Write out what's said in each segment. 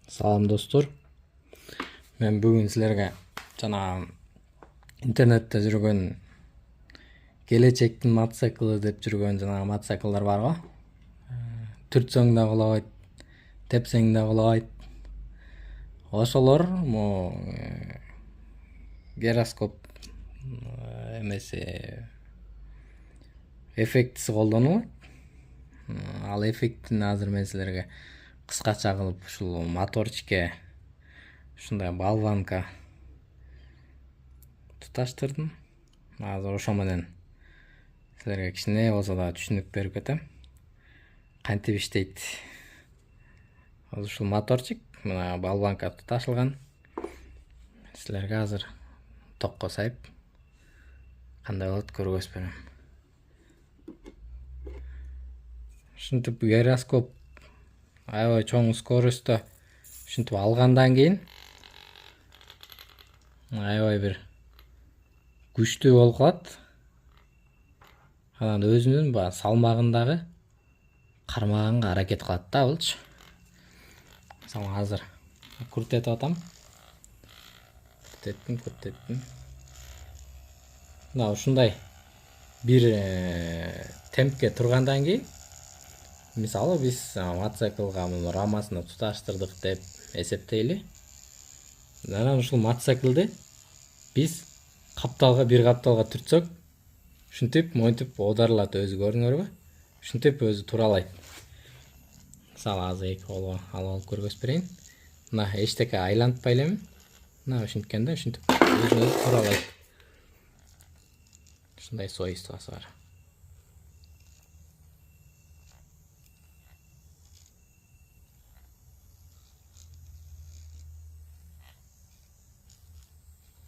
Салам достор. Мен бүгүн силерге жана интернетте жүргөн келечектин мотоциклы деп жүргөн жана мотоциклдар бар го. Түртсөң да кулабайт, тепсең да кулабайт. Ошолор гироскоп эмеси эффектиси колдонулат. Ал эффектин азыр мен силерге кыскача кылып ушул моторчикке ушундай болванка туташтырдым. Азыр ошо менен силерге кичине болсо да түшүнүк берип кетем. Кантип иштейт? Ушул моторчик мына болванка туташылган. Силерге азыр токко сайып кандай болот көргөзүп берем. Ушинтип гироскоп аябай чоң скоростьтө ушинтип алгандан кийин аябай бир күчтүү болуп калат. Анан өзүнүн баягы салмагындагы кармаганга аракет кылат да булчу. Мисалы азыр күртетип атам. Күртеттим. Мына ушундай бир темпке тургандан кийин мисалы биз мотоциклга муну рамасына туташтырдык деп эсептейли. Анан ушул мотоциклди биз бир капталга түртсөк, ушинтип монтип оодарылат өзү, көрдүңөрбү? Ушинтип өзү туралайт. Мисалы азыр эки колго алып көргөзүп берейин. Мына эчтеке айлантпай элеми? Мына ушинткенде ушинтип өзү туралайт. Ушундай свойствосу бар.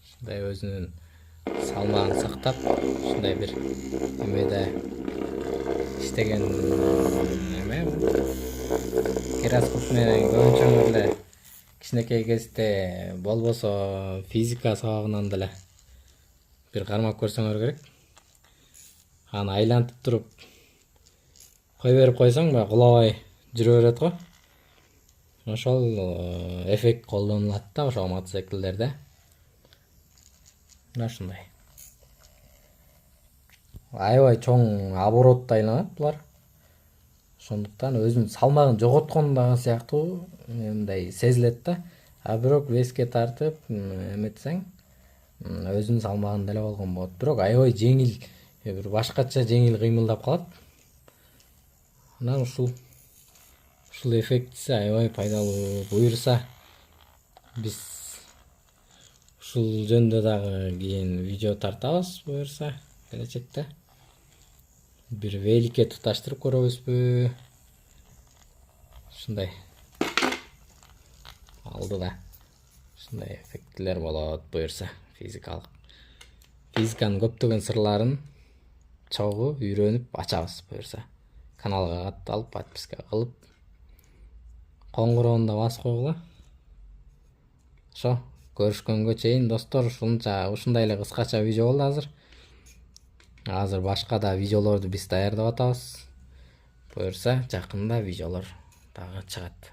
Ушундай өзүнүн салмагын сактап, ушундай бир эмеде иштеген эме гироскоп менен көбүнчөңөр эле кичинекей кезде болбосо физика сабагынан деле бир кармап көрсөңөр керек. Аны айлантып туруп кой берип койсоң баягы кулабай жүрө берет го. Ошол эффект колдонулат да ошол мотоциклдерде. Мына ушундай. Аябай чоң оборотто айланат булар. Ошондуктан өзүнүн салмагын жоготкон дагы сыяктуу мындай сезилет да. А бирок веске тартып эметсең өзүнүн салмагында эле болгон болот. Бирок аябай жеңил, бир башкача жеңил кыймылдап калат. Анан ушул эффектиси аябай пайдалуу. Буюрса биз ушул жөнүндө дагы кийин видео тартабыз, буюрса келечекте. Бир великке туташтырып көрөбүзбү? Ушундай алдыда ушундай эффектилер болот, буюрса физиканын көптөгөн сырларын чогуу үйрөнүп ачабыз, буюрса. Каналга катталып, подписка кылып, коңгуроонду да басып койгула. Ошо, көрүшкөнгө чейин достор, ушундай эле кыскача видео болду азыр. Азыр башка да видеолорду биз даярдап атабыз. Буюрса, жакында видеолор дагы чыгат.